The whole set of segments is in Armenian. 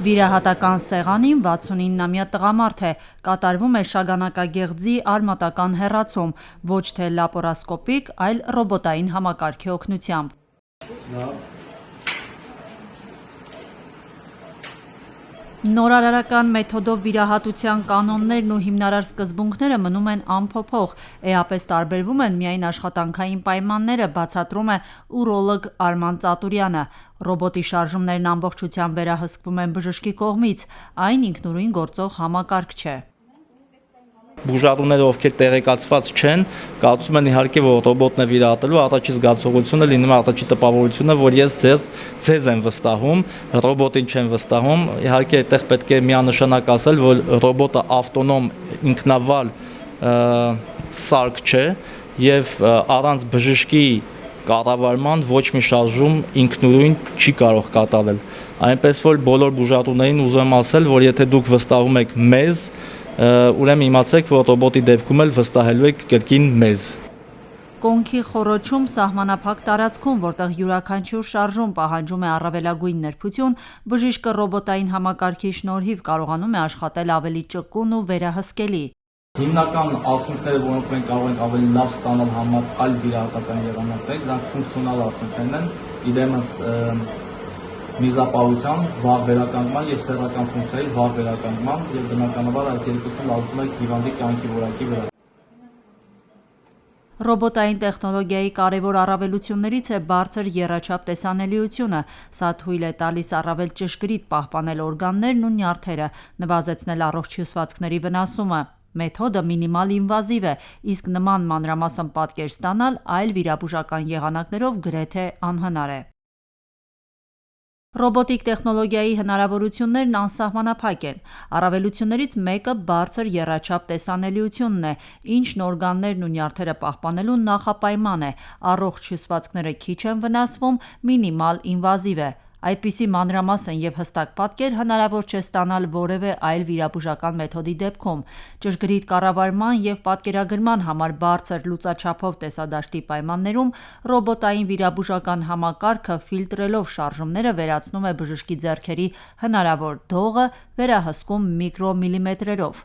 Վիրահատական սեղանին 69-ամյա տղամարդ է, կատարվում է շագանակագեղձի արմատական հեռացում, ոչ թե լապարոսկոպիկ, այլ ռոբոտային համակարգի օգնությամբ։ Նորարարական մեթոդով վիրահատության կանոններն ու հիմնարար սկզբունքները մնում են անփոփոխ, էապես տարբերվում են միայն աշխատանքային պայմանները, բացատրում է ուրոլոգ Արման Ծատուրյանը։ Ռոբոտի շարժումներն ամբողջությամբ վերահսկվում են բժշկի կողմից, այն ինքնուրույն գործող համակարգ չէ։ Բուժառուները, ովքեր տեղեկացված չեն, կարծում են իհարկե, որ ռոբոտն է վիրահատելու, առաջի զգացողությունը լինում է, առաջի տպավորությունը, որ ես ձեզ եմ վստահում, ռոբոտին չեմ վստահում։ Իհարկե, այդտեղ պետք է միանշանակ ասել, որ ռոբոտը ավտոնոմ ինքնավար սարք չէ եւ առանց բժշկի կառավարման ոչ մի շարժում ինքնուրույն չի կարող կատարել։ Այնպես որ բոլոր բուժառուներին ուզում եմ ասել, որ եթե դուք վստահում եք մեզ, ուրեմն իմացեք, որ ռոբոտի դեպքում էլ վստահելու եք կրկին մեզ։ Կոնքի խոռոչում սահմանափակ տարածքում, որտեղ յուրաքանչյուր շարժում պահանջում է առավելագույն նրբություն, բժիշկը ռոբոտային համակարգի շնորհիվ կարողանում է աշխատել ավելի ճկուն ու վերահսկելի։ Հիմնական արդյունքները, որոնք մենք կարող ենք ավելի լավ ստանալ համեմատ այլ վիրահատական եղանակների, դրանք ֆունկցիոնալ արդյունքներն են, իդեմս միզապահության վառ վերականգնման եւ սեռական ֆունկցիայի վառ վերականգնման եւ բնականաբար այս երկուսն ազդում է հիվանդի կյանքի որակի վրա։ Ռոբոտային տեխնոլոգիայի կարևոր առավելություններից է բարձր եռաչափ տեսանելիությունը, սա թույլ է տալիս առավել ճշգրիտ պահպանել օրգաններն ու նյարդերը, նվազեցնել առողջ հյուսվածքների վնասումը։ Մեթոդը մինիմալ ինվազիվ է, իսկ նման մանրամասն պատկեր ստանալ այլ վիրաբուժական եղանակներով գրեթե անհնար է։ Ռոբոտիկ տեխնոլոգիայի հնարավորություններն անսահմանափակ են։ Առավելություններից մեկը բարձր եռաչափ տեսանելիությունն է, ինչն օրգաններն ու նյարդերը պահպանելու նախապայման է, առողջ հյուսվածքները քիչ են վնասվում, մինիմալ ինվազիվ է։ Այդպիսի մանրամասն և հստակ պատկեր հնարավոր չէ ստանալ որևէ այլ վիրաբուժական մեթոդի դեպքում։ Ճշգրիտ կառավարման և պատկերագրման համար բարձր լուծաչափով տեսադաշտի պայմաններում ռոբոտային վիրաբուժական համակարգը ֆիլտրելով շարժումները վերացնում է բժշկի ձեռքերի հնարավոր դողը, վերահսկում միկրոմիլիմետրերով։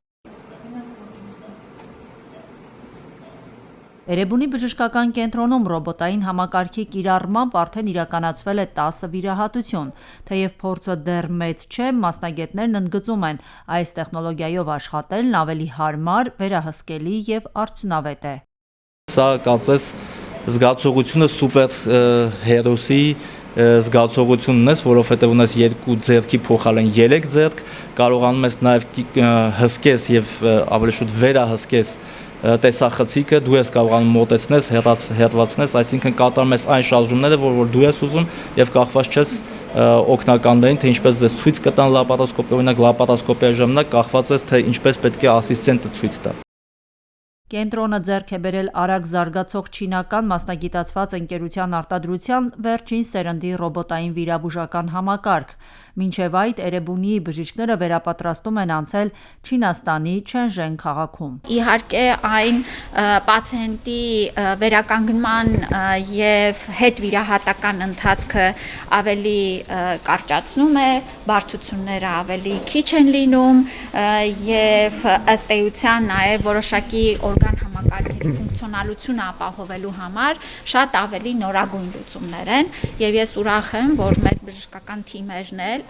Էրեբունի բժշկական կենտրոնում ռոբոտային համակարգի կիրառմամբ արդեն իրականացվել է 10 վիրահատություն։ Թեև փորձը դեռ մեծ չէ, մասնագետներն ընդգծում են, այս տեխնոլոգիայով աշխատելն ավելի հարմար, վերահսկելի և արդյունավետ է։ Սա կարծես զգացողությունը սուպեր հերոսի զգացողությունն է, որովհետև ունես երկու ձեռքի փոխարեն 3 ձեռք, կարողանում ես նաև հսկես եւ ավելի շուտ վերահսկես տեսախցիկը, դու ես կարողանում մոտեցնես, հեռացնես, այսինքն կատարում ես այն շարժումները, որ դու ես ուզում եւ կախված չես օգնականներին, թե ինչպես ձեզ ցույց կտան լապարոսկոպի, օրինակ լապարոսկոպիայի ժամանակ կախված ես, թե ինչպես պետք է ասիստենտը ցույց տա։ Կենտրոնը ձեռք է բերել արագ զարգացող չինական մասնագիտացված ընկերության արտադրության վերջին սերնդի ռոբոտային վիրաբուժական համակարգ։ Մինչև այդ Էրեբունիի բժիշկները վերապատրաստում են անցել Չինաստանի Չենժեն քաղաքում։ Իհարկե այն պացիենտի վերականգնման եւ հետվիրահատական ընթացքը ավելի կարճացնում է, բարդությունները ավելի քիչ են լինում եւ ըստ էության նաեւ որոշակի համակարգերի ֆունկցիոնալությունը ապահովելու համար շատ ավելի նորագույն լուծումներ են եւ ես ուրախ եմ, որ մեր բժշկական թիմերն էլ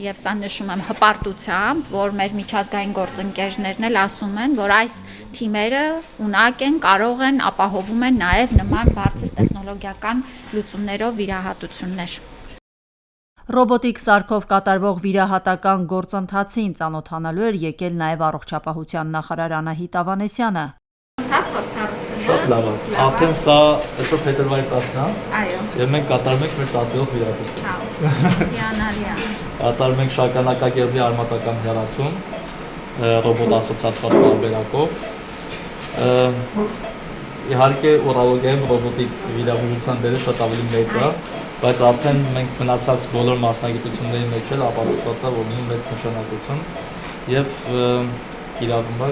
եւ սա նշում եմ հպարտությամբ, որ մեր միջազգային գործընկերներն էլ ասում են, որ այս թիմերը ունակ են, կարող են, ապահովում են նաեւ նման բարձր տեխնոլոգիական լուծումներով վիրահատություններ։ Ռոբոտիկ սարքով կատարվող վիրահատական գործընթացին ծանոթանալու էր եկել նաև առողջապահության նախարար Անահիտ Ավանեսյանը։ Շատ լավ է։ Արդեն սա այսօր փետրվարի 10-ն է։ Այո։ Եվ մենք կատարում ենք մեր 10-րդ վիրահատություն։ Հիանալի է։ Կատարում ենք շագանակագեղձի արմատական հեռացում ռոբոտ ասոցացված տարբերակով։ Իհարկե օրալոգիայում ռոբոտիկ վիրաբուժության դերը շատ ավելի մեծ է, բայց արդեն մենք մնացած բոլոր մասնագիտությունների մեջ էլ ապացուցված է, որ ունի մեծ նշանակություն եւ կիրառումը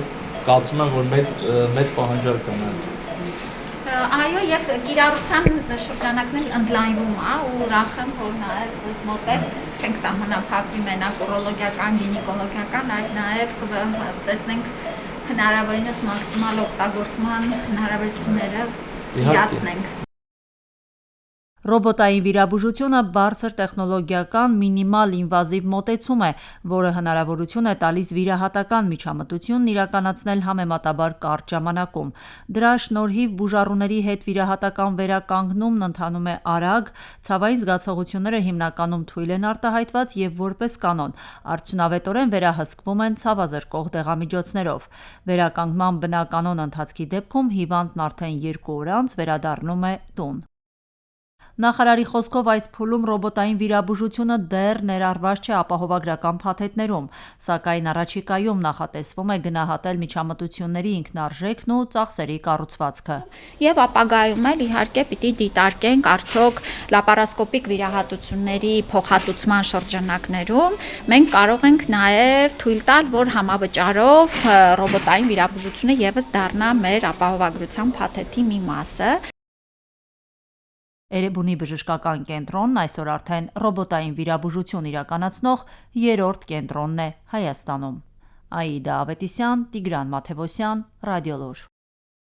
կարծում եմ, որ մեծ պահանջարկ կա։ Այո, եւ կիրառության շրջանակներ ընդլայնվում է ու ուրախ եմ, որ նաեւ այս մոդել չենք սահմանափակվի մենակ ուրոլոգիական, գինեկոլոգիական, այլ նաեւ տեսնենք հնարավորինս մաքսիմալ օգտագործման հնարավորությունները իրացնենք։ Ռոբոտային վիրաբուժությունը բարձր տեխնոլոգիական մինիմալ ինվազիվ մոտեցում է, որը հնարավորություն է տալիս վիրահատական միջամտությունն իրականացնել համեմատաբար կարճ ժամանակում։ Դրա շնորհիվ բուժառուների հետ վիրահատական վերականգնումն ընթանում է արագ, ցավային զգացողությունները հիմնականում թույլ են արտահայտված և որպես կանոն արդյունավետորեն վերահսկվում են ցավազրկող դեղամիջոցներով։ Վերականգնման բնականոն ընթացքի դեպքում հիվանդն արդեն 2 օր անց վերադառնում է տուն։ Նախարարի խոսքով այս փուլում ռոբոտային վիրաբուժությունը դեռ ներառված չէ ապահովագրական փաթեթներում, սակայն առաջիկայում նախատեսվում է գնահատել միջամտությունների ինքնարժեքն ու ծախսերի կառուցվածքը։ Եվ ապագայում էլ իհարկե պիտի դիտարկենք արդյոք լապարասկոպիկ վիրահատությունների փոխհատուցման շրջանակներում մենք կարող ենք նաև թույլ տալ, որ համավճարով ռոբոտային վիրաբուժությունը եւս դառնա մեր ապահովագրության փաթեթի մի մասը։ Էրեբունի բժշկական կենտրոնն այսօր արդեն ռոբոտային վիրաբուժություն իրականացնող 3-րդ կենտրոնն է Հայաստանում։ Աիդա Ավետիսյան, Տիգրան Մաթևոսյան, Ռադիոլուր։